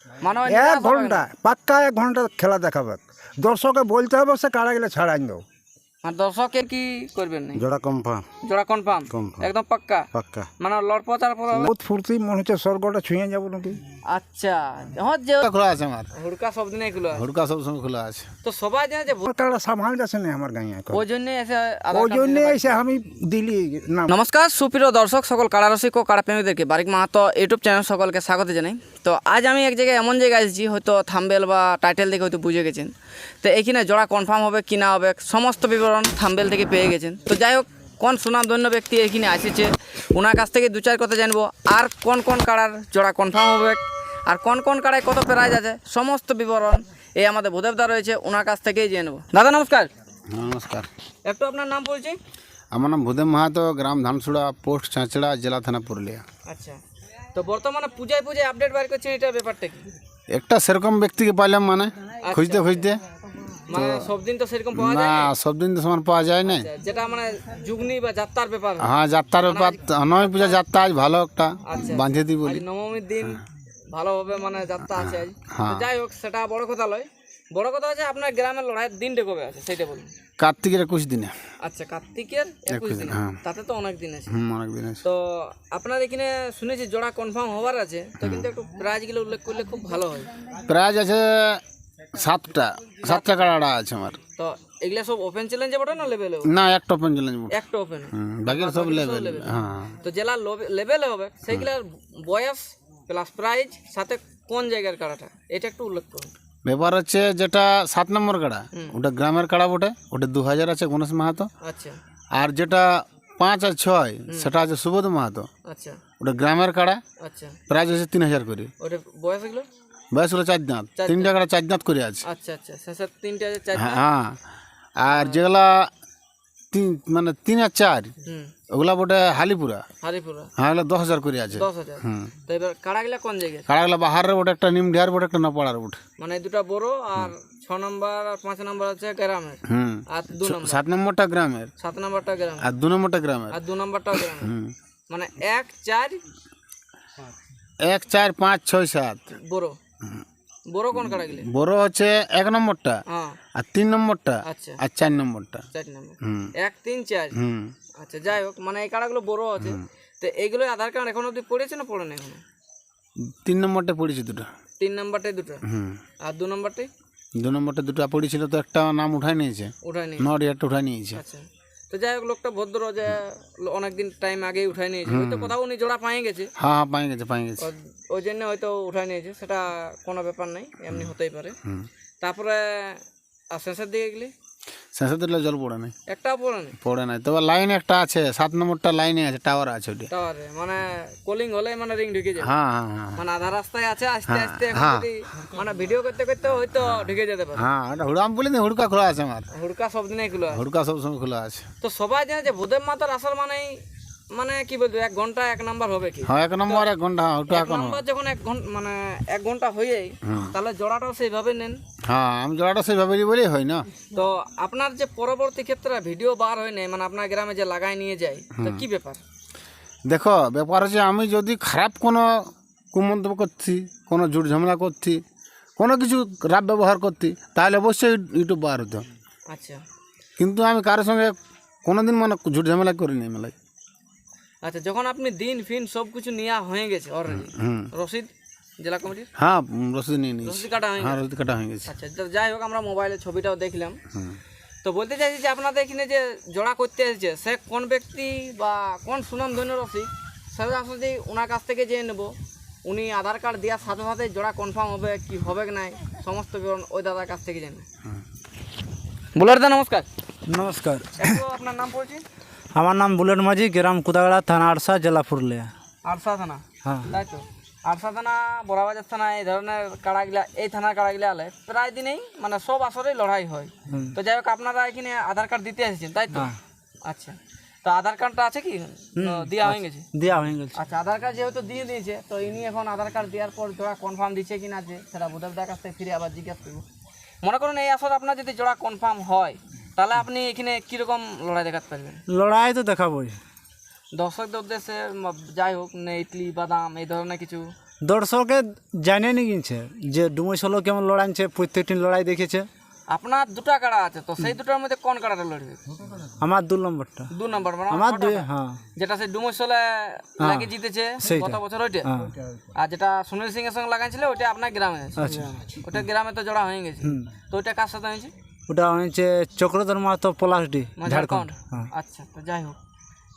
মানে ওই 1 ঘন্টা পাক্কা 1 ঘন্টা খেলা দেখাবে। দর্শকে বলতে হবে সে কারা গেলে ছাড়াই দাও। মানে দর্শকের কি করবেন না জোড়া কনফার্ম জোড়া কনফার্ম Confirm. একদম পাক্কা পাক্কা। মানে লড়পচার পর হবে। বহুত ফুর্তি মনে হচ্ছে স্বর্গটা ছুঁয়ে যাবো নাকি। আচ্ছা হ্যাঁ যে খোলা আছে আমার, হুড়কা সব দিনে খুলে আছে। হুড়কা সবসময় খোলা আছে। তো সবাই জানে যে কারা সামাল যাচ্ছে না আমার গাঁয়ে এখন। ওই জন্য এসে আধার ওই কার্ড জন্য দিতে পারে। এসে আমি দিলি না। নমস্কার সুপ্রিয় দর্শক সকল কারারসিক ও কারাপ্রেমীদেরকে বারিক মাহাতো ইউটিউব চ্যানেল সকলকে স্বাগত জানাই। তো আজ আমি এক জায়গায় এমন জায়গায় এসেছি, হয়তো থাম্বেল বা টাইটেল দেখে হয়তো বুঝে গেছেন। তো এইখানে জোড়া কনফার্ম হবে কি না হবে সমস্ত বিবরণ থাম্বেল থেকে পেয়ে গেছেন। তো যাই হোক, কোন সুনামধন্য ব্যক্তি এখানে আসেছে ওনার কাছ থেকে 2-4 কথা জানবো, আর কোন কোন কারার জোড়া কনফার্ম হবে আর কোন কোন কারায় কত প্রাইজ আছে সমস্ত বিবরণ এই আমাদের ভূদেবদা রয়েছে ওনার কাছ থেকেই জেনে নেব। দাদা নমস্কার। নমস্কার, একটু আপনার নাম বলছি। আমার নাম ভূদেব মাহাতো, গ্রাম ধানসুড়া, পোস্ট চাঁচড়া, জেলা থানা পুরুলিয়া। আচ্ছা, তো বর্তমানে পূজায় আপডেট বার করছেন, এটা ব্যাপারটা কি? একটা সেরকম ব্যক্তিকে পাইলাম, মানে খুঁজতে খুঁজতে। মানে সব দিন তো সেরকম পাওয়া না, যায় না, সব দিন তো সমান পাওয়া যায় না। যেটা মানে যুগনি বা যাত্রার ব্যাপার। হ্যাঁ, যাত্রার ব্যাপার, নবমী পূজা যাত্রা আজ ভালো একটা আচ্ছা, বাঁধে দিই আজ বলি। নবমীর দিন ভালোভাবে মানে যাত্রা আছে আজ। হ্যাঁ। তো যাই হোক, সেটা বড় কথা নয়। বড় কথা হচ্ছে আপনার গ্রামের লড়াইয়ের দিনটা কবে আছে সেটা বলুন। কার্তিকের 21 দিনে। আচ্ছা, কার্তিকের 21 দিন, হ্যাঁ। তাতে তো অনেক দিন আছে। অনেক দিন আছে। তো আপনার এখানে শুনেছি জোড়া কনফার্ম হওয়ার আছে, তো কিন্তু একটু প্রাইজগুলো উল্লেখ করলে খুব ভালো হয়। প্রাইজ আছে 7টা কাড়া আছে আমার। তো এগুলা সব ওপেন চ্যালেঞ্জে বটে না লেভেলে? না, একটা ওপেন চ্যালেঞ্জ। একটা ওপেন, বাকি সব লেভেল। হ্যাঁ, তো জেলা লেভেলে হবে সেইগুলার বয়স প্লাস প্রাইজ সাথে কোন জায়গার কাড়াটা এটা একটু উল্লেখ করুন। ব্যাপার হচ্ছে যেটা 7 নম্বর কাড়া, ওটা গ্রামের কাড়া বটে, ওটা 2000 আছে গণেশ মাহাতো। আচ্ছা আর যেটা 5 আর 6 সেটা আছে সুবোধ মাহাতো, আচ্ছা ওটা গ্রামের কাড়া, আচ্ছা, প্রাইস আছে 3000 করে। ওটা বয়স এগুলো? বয়স হলো 4 দাঁত, 3টা কাড়া 4 দাঁত করে আছে। আচ্ছা আচ্ছা, শেষের 3টা 4টা। হ্যাঁ, আর যেগুলা 3 আর 4 হুম, ওগুলা বটে হালিপুরা। হারিপুরা হ্যাঁ, ওগুলা 10,000 করে আছে। 10,000। তো এবার কাড়াগুলা কোন জায়গায়? কাড়াগুলা বাহারের বটে, একটা নিমডিহার বটে, একটা নপাড়ার বটে। মানে এই দুটা বড়, আর 6 নম্বর আর 5 নম্বর আছে গ্রামের, আর 2 নম্বর 7 নম্বরটা গ্রামের, 7 নম্বরটা গ্রামের, আর 2 নম্বরটা গ্রামের। আর 2 নম্বরটাও গ্রামের। মানে 1 4 1 4 5 6 7 বড় বড় কোন কাড়াগুলা? বড় হচ্ছে 1 নম্বরটা, হ্যাঁ, আর 3 নম্বরটা, আচ্ছা, আর 4 নম্বরটা। 4 নম্বর। হুম 1 3 4। হুম আচ্ছা, যাই হোক, মানে এই কাড়াগুলো বড় আছে। তো এইগুলো আধার কার্ড এখন অব্দি পড়েছে না পড়ে না এখনো? 3 নম্বরটা পড়েছি দুটো। 3 নম্বরটাই দুটো, আর 2 নম্বরটাই 2 নম্বরটা দুটো পড়েছিল, তো একটা নাম উঠাই নিয়েছে, উঠায় নি। নডিয়ারটা উঠাই নিয়েছে। আচ্ছা, তো যাই হোক, লোকটা ভদ্র, যে অনেকদিন টাইম আগেই উঠায় নিয়েছে, হয়তো কোথাও উনি জোড়া পাই গেছে, হ্যাঁ হ্যাঁ, পাই গেছে পাই গেছে। ওই জন্য হয়তো উঠায় নিয়েছে, সেটা কোনো ব্যাপার নাই, এমনি হতেই পারে। তারপরে আর শেষের দিকে গেলি শেষে দিলে জল পড়ে নাই, একটাও পড়ে নেই পড়ে নাই। তবে লাইন একটা আছে, 7 নম্বরটা লাইনে আছে, টাওয়ার আছে ওটা। টাওয়ারে, মানে কলিং হলে মানে রিং ঢুকে যায়। হ্যাঁ হ্যাঁ হ্যাঁ মানে আধা রাস্তায় আছে, আস্তে আস্তে এখন যদি মানে ভিডিও করতে করতে হয়তো ঢুকে যেতে পারে। হ্যাঁ, ওটা হুড়াম বলি না, হুড়কা খোলা আছে আমার, হুড়কা সব দিনে খুলে আছে। হুড়কা সবসময় খোলা আছে। তো সবাই জানে যে ভূদেব মাতার আসর মানেই মানে কি বলবো, 1 ঘন্টা 1 নাম্বার হবে কি? হ্যাঁ, 1 নম্বর 1 ঘন্টা, হ্যাঁ ওটা 1 এখন। নাম্বার যখন 1 ঘন্টা মানে 1 ঘন্টা হয়েই, তাহলে জোড়াটাও সেইভাবে নেন। হ্যাঁ, আমি জোড়াটা সেইভাবে বলেই হয় না। তো আপনার যে পরবর্তী ক্ষেত্রে ভিডিও বার হয় না, মানে আপনার গ্রামে যে লাগাই নিয়ে যায়, তো কি ব্যাপার? দেখো, ব্যাপার হচ্ছে আমি যদি খারাপ কোনো কুমন্তব্য করছি, কোনো জুট ঝামেলা করছি, কোনো কিছু খারাপ ব্যবহার করছি, তাহলে অবশ্যই ইউটিউব বার হতো। আচ্ছা কিন্তু আমি কারোর সঙ্গে কোনোদিন মানে জুট ঝামেলা করিনি মেলায়। আচ্ছা, যখন আপনি দিন ফিন সব কিছু নেওয়া হয়ে গেছে অলরেডি, রসিদ জেলা কমিটির হ্যাঁ, রসিদ নিয়ে নিয়েছি। রসিদ কাটা হয়ে হ্যাঁ, গেছে। রসিদ কাটা হয়ে গেছে। আচ্ছা, তো যাই হোক, আমরা মোবাইলে ছবিটাও দেখলাম। তো বলতে চাইছি যে আপনাদের এখানে যে জোড়া করতে এসেছে, সে কোন ব্যক্তি বা কোন সুনামধন্য রসিক, সেটা আসলে ওনার কাছ থেকে জেনে নেব। উনি আধার কার্ড দেওয়ার সাথে সাথে জোড়া কনফার্ম হবে কি হবে কি নাই সমস্ত বিবরণ ওই দাদার কাছ থেকে জেনে। বলার দা নমস্কার। নমস্কার, একটু আপনার নাম পড়ছি। আমার নাম বুলেট মাঝি, গ্রাম কুদাগড়া, থানা আরসা, জেলা পুরুলিয়া। আরসা থানা, হ্যাঁ, তাই তো? আরসা থানা, বড়াবাজার থানা, এই ধরনের কাড়াগুলা, এই থানার কাড়াগুলা আলে প্রায় দিনেই মানে সব আসরেই লড়াই হয়। তো যাই হোক, আপনারা এখানে আধার কার্ড দিতে এসেছেন তাই তো? আচ্ছা, তো আধার কার্ডটা আছে কি দেওয়া হয়ে গেছে? দেওয়া হয়ে গেছে। আচ্ছা, আধার কার্ড যেহেতু দিয়ে দিয়েছে, তো ইনি এখন আধার কার্ড দেওয়ার পর জোড়া কনফার্ম দিচ্ছে কি না আছে সেটা ভূদেবদার কাছ থেকে ফিরে আবার জিজ্ঞাসা করবো। মনে করুন এই আসর আপনার যদি জোড়া কনফার্ম হয়, তাহলে আপনি এখানে কীরকম লড়াই দেখাতে পারবেন? লড়াই তো দেখাবই। দর্শকদের উদ্দেশ্যে যাই হোক, ইডলি বাদাম এই ধরনের কিছু দর্শকে জানে নি কিনছে যে ডুমই ষোলো কেমন লড়াইছে, প্রত্যেকটি লড়াই দেখেছে। আপনার দুটা কাড়া আছে, তো সেই দুটার মধ্যে কোন কাড়াটা লড়বে? আমার 2 নম্বরটা, 2 নম্বর মানে আমার ছটা 2, কাড়া। হ্যাঁ যেটা সেই ডুমসলে লাগে জিতেছে সেইটা। গত বছর ওইটা, হ্যাঁ। আর যেটা সুনীল সিং এর সঙ্গে লাগাইছিল ওইটা আপনার গ্রামে আছে। আচ্ছা। ওটা গ্রামে তো জোড়া হয়ে গেছে। তো ওইটা কার সাথে হয়েছে? ওটা হচ্ছে চক্রধর মাহাতো পলাশডি, মানে ঝাড়খণ্ড। ঝাড়খণ্ড। আচ্ছা, তো যাই হোক,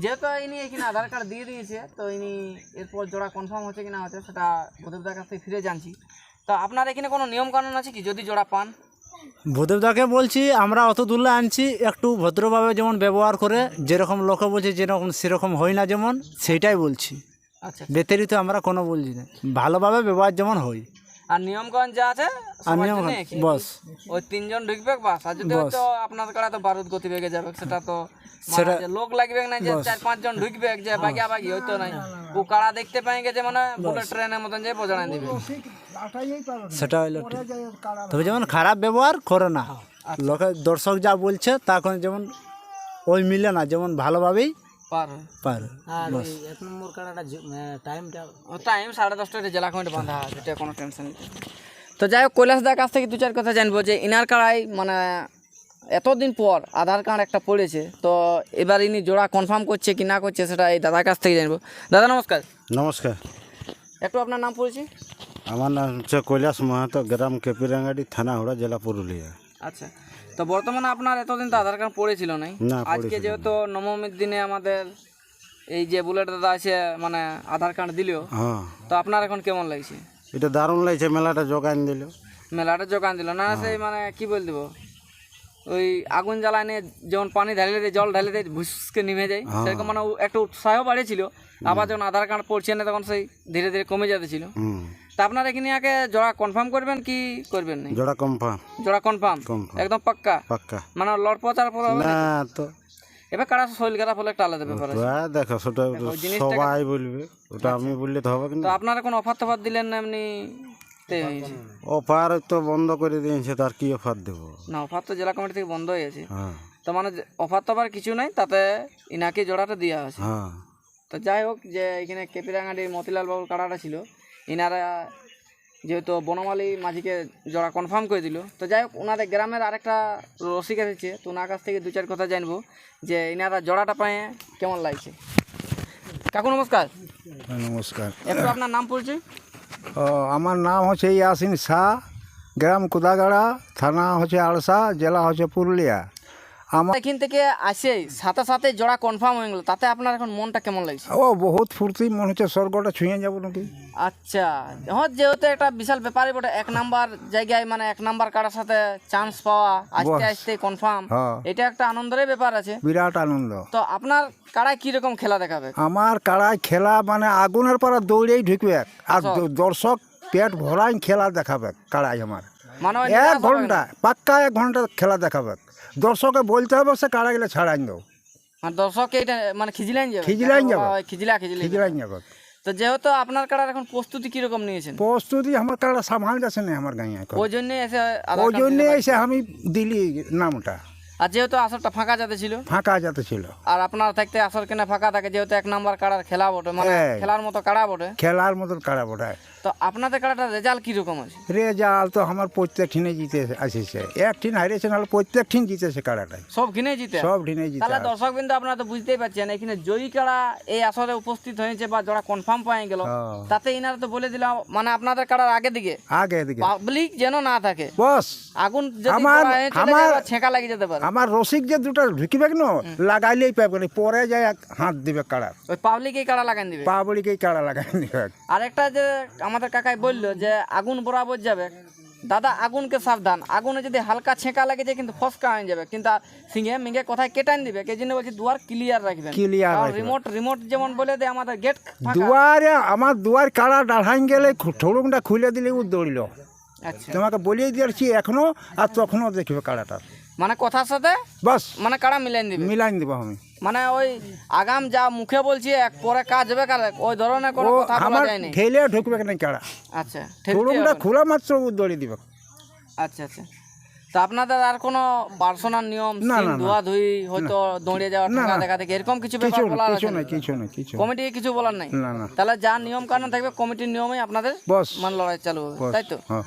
যেহেতু ইনি এখানে আধার কার্ড দিয়ে দিয়েছে, তো ইনি এরপর জোড়া কনফার্ম হচ্ছে কিনা হচ্ছে সেটা প্রদীপদার কাছ থেকে ফিরে জানছি। তো আপনার এখানে কোনো নিয়ম কানুন আছে কি যদি জোড়া পান? ভূদেবদাকে বলছি আমরা অত দূরে আনছি, একটু ভদ্রভাবে যেমন ব্যবহার করে, যেরকম লোকে বলছে যেরকম সেরকম হয় না যেমন, সেইটাই বলছি। আচ্ছা, বেতারিত আমরা কোনো বলছি না, ভালোভাবে ব্যবহার যেমন হয়। আর নিয়মকানুন যা আছে আর সবার নিয়ম জন্য একই। বস ওই 3 জন ঢুকবে বাস, আর যদি বস। হয়তো আপনার কাড়া তো বারুদ গতি বেগে যাবে, সেটা তো সেটা- মানে যে লোক লাগবে না যে 4-5 জন ঢুকবে যে বাগিয়া বাগি হয়তো নাই। ও কাড়া দেখতে পাই গেছে মানে বুলেট ট্রেনের মতন যে বোঝাই দিবে। সেটা হইলো ঠিক। তবে যেমন খারাপ ব্যবহার করে না, লোকে দর্শক যা বলছে তা এখন যেমন ওই মিলে না, যেমন ভালোভাবেই পার পারে। বস। ও টাইম 10:30 জেলা কমিটি বাঁধা আছে, এটা কোনো টেনশন নেই। তো যাই হোক, কৈলাসদার কাছ থেকে 2-4 কথা জানবো যে ইনার কাড়াই মানে এতদিন পর আধার কার্ড একটা পড়েছে, তো এবার ইনি জোড়া কনফার্ম করছে কি না করছে সেটা এই দাদার কাছ থেকে জানবো। দাদা নমস্কার, নমস্কার, একটু আপনার নাম পড়েছি। আমার নাম হচ্ছে কৈলাস মাহাতো, গ্রাম কেপিরাঙ্গাড়ি, থানা হুড়া, জেলা পুরুলিয়া। আচ্ছা, তো বর্তমানে আপনার এতদিন তো আধার কার্ড পড়েছিল নাই, না, আজকে পড়েছিল যেহেতু নবমীর দিনে আমাদের এই যে বুলেট দাদা আছে মানে আধার কার্ড দিলেও, হ্যাঁ, তো আপনার এখন কেমন লাগছে? এটা দারুণ লাগছে, মেলাটা যোগান দিল। মেলাটা যোগান দিল না, সেই মানে কি বল দেবো, ওই আগুন জ্বালায় নিয়ে যেমন পানি ঢালিয়ে দেয়, জল ঢালিয়ে দেয়, ভুসকে নিভে যায়, সেরকম মানে একটা উৎসাহ বাড়িয়েছিল। আবার যখন আধার কার্ড পড়ছে না তখন সেই ধীরে ধীরে কমে যেতেছিল। তা আপনার এখানে আগে জোড়া কনফার্ম করবেন কি করবেন না? জোড়া কনফার্ম, জোড়া কনফার্ম একদম পাক্কা, পাক্কা। মানে লড় প্রচার পর হবে না না? তো এবার কারা শৈল খারাপ হলে একটা আলাদা ব্যাপার আছে। দেখো, সেটা সবাই বলবে, ওটা আমি বললে তো হবে তো কিন্তু। আপনারা কোনো অফার টফার দিলেন না এমনি হয়েছে? অফার তো বন্ধ করে দিয়েছে, তার কি অফার দেবো? না, অফার তো জেলা কমিটি থেকে বন্ধ হয়ে গেছে। হ্যাঁ, তো মানে অফার তো আবার কিছু নাই, তাতে ইনাকে জোড়াটা দেওয়া আছে। হ্যাঁ, তো যাই হোক, যে এখানে কেপিরাঙ্গাটির মতিলাল বাবুর কাড়াটা ছিল, ইনারা যেহেতু বনমালী মাঝিকে জোড়া কনফার্ম করে দিল, তো যাই হোক ওনাদের গ্রামের আরেকটা রসিক এসেছে, তো ওনার কাছ থেকে 2-4 কথা জানবো যে ইনারা জোড়াটা পায়ে কেমন লাগছে। কাকু নমস্কার, নমস্কার। একটু আপনার নাম পরিচয়। আমার নাম হচ্ছে ইয়াসিন শাহ, গ্রাম কুদাগাড়া, থানা হচ্ছে আড়সা, জেলা হচ্ছে পুরুলিয়া। আমার এখান থেকে আসে সাথে সাথে জোড়া কনফার্ম হয়ে গেল, তাতে আপনার এখন মনটা কেমন লাগছে? বহুত ফুর্তি, মনে হচ্ছে স্বর্গটা ছুঁয়ে যাবো নাকি। আচ্ছা, হ্যাঁ, যেহেতু একটা বিশাল ব্যাপারই বটে, 1 নাম্বার জায়গায় মানে 1 নাম্বার কারার সাথে চান্স পাওয়া, আস্তে আস্তে কনফার্ম, হ্যাঁ। এটা একটা আনন্দেরই ব্যাপার আছে। বিরাট আনন্দ। তো আপনার কারায় কিরকম খেলা দেখাবে? আমার কাড়ায় খেলা মানে আগুনের পাড়া দৌড়েই ঢুকবে, আর দর্শক পেট ভরাই খেলা দেখাবে কাড়াই আমার। মানে ওই 1 ঘন্টা পাক্কা 1 ঘন্টা খেলা দেখাবে। দর্শকে বলতে হবে সে কাড়া গেলে ছাড়াই দেবো, মানে দর্শক এটা মানে খিজিলাইন যাবে, খিজিলাইন যাবে। খিজিলা খিজড়াই যাবে। তো যেহেতু আপনার কারার এখন প্রস্তুতি কিরকম নিয়েছেন, প্রস্তুতি আমার কাড়া সামাল যাচ্ছে না আমার গাঁয়ে এখন। ওই জন্য এসে আধার ওই কার্ড জন্যে দিতে এসে আমি দিলি নামটা, পারছি। আর যেহেতু আসরটা ফাঁকা যাতে ছিল, ফাঁকা যাতে ছিল। আর আপনার থাকতে আসর কেনা ফাঁকা থাকে, যেহেতু 1 নাম্বার কারার খেলা বটে, মানে হ্যাঁ। খেলার মতো কাড়া বটে, খেলার মতন কাড়া বোটায়। তো আপনাদের কাড়াটার রেজাল্ট কিরকম আছে? রেজাল্ট তো আমার প্রত্যেক ঠিনে জিতে আসিছে, 1 ঠিন হারিয়েছে, নাহলে প্রত্যেক ঠিন জিতেছে কাড়াটাই, সব কিনে জিতে? সব ঠিনে জিতে। তাহলে দর্শক বিন্দু আপনারা তো বুঝতেই পারছেন, এখানে জয়ী কাড়া এই আসরে উপস্থিত হয়েছে বা যারা কনফার্ম পাই গেল, হ্যাঁ। তাতে ইনারা তো বলে দিলাম মানে আপনাদের কাড়ার আগে দিকে আগে দিকে পাবলিক যেন না থাকে, বস। আগুন যদি আমার- পড়া হয়ে চলে আমার- যায় বা ছেঁকা লাগিয়ে যেতে পারে। আমার রসিক যে দুটো ঢুকিবে না, লাগাইলেই পাবে না, পরে যায় হাত দিবে কাড়ার, ওই পাবলিক এই কাড়া লাগান দিবে। পাবলিকেই কাড়া লাগাই দিবে। আরেকটা যে আমাদের কাকাই বললো যে আগুন বরাবর যাবে, দাদা আগুনকে সাবধান, আগুনে যদি হালকা ছেঁকা লাগে যায় কিন্তু ফসকা হয়ে যাবে, কিন্তু সিঙ্গে মিঙ্গে কোথায় কেটান দিবে, এই জন্য বলছি দুয়ার ক্লিয়ার রাখবেন। Clear কারণ রাখবেন। রিমোট যেমন বলে দেয় আমাদের গেট ফাঁকা। দুয়ারে আমার দুয়ার কাড়া ডাঢ়াই গেলে ঠোড়ুংটা খুলে দিলে ও দৌড়িল। আচ্ছা, তোমাকে বলিয়ে দিয়েছি এখনো, আর তখনও দেখবে কাড়াটা, মানে কথার সাথে বাস মানে কাড়া মিলাইন দিবে, মিলাই দিব আমি। মানে ওই আগাম যা মুখে বলছি এক পরে কাজ হবে কার, ওই ধরনের কোনো ও কথা বলা আমার যায়নি। ঠেলে ঢুকবে না কাড়া, আচ্ছা, ঠেলতে ঠোড়ুংটা হবে। খোলা মাত্র ও দৌড়িয়ে দিবে। আচ্ছা আচ্ছা, তা আপনাদের আর কোনো পার্সোনাল নিয়ম না, সিং না, না। ধোয়া ধুই হয়তো দৌড়িয়ে যাওয়া না, ঠোকা না। দেখা থেকে এরকম কিছু ব্যাপার কিছু বলার কিছু আছে না না? কিছু না কিছু কমিটি কিছু বলার নাই? না না তাহলে যা নিয়ম কানুন থাকবে কমিটির নিয়মেই আপনাদের বস মানে লড়াই চালু হবে, বস তাই তো? হ্যাঁ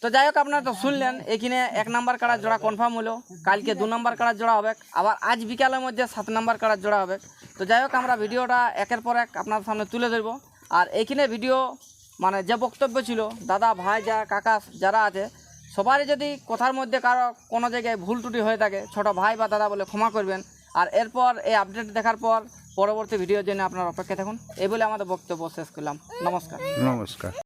তো যাই হোক, আপনারা তো শুনলেন এখানে 1 নাম্বার কাড়ার জোড়া কনফার্ম হলো, কালকে 2 নাম্বার কাড়ার জোড়া হবে, আবার আজ বিকালের মধ্যে 7 নাম্বার কাড়ার জোড়া হবে। তো যাই হোক, আমরা ভিডিওটা একের পর এক আপনার সামনে তুলে ধরবো। আর এইখানে ভিডিও মানে যে বক্তব্য ছিল, দাদা ভাই যা কাকা যারা আছে সবারই যদি কথার মধ্যে কারো কোনো জায়গায় ভুল ত্রুটি হয়ে থাকে, ছোট ভাই বা দাদা বলে ক্ষমা করবেন। আর এরপর এই আপডেট দেখার পর পরবর্তী ভিডিওর জন্য আপনার অপেক্ষা থাকুন। এই বলে আমাদের বক্তব্য শেষ করলাম। নমস্কার। নমস্কার।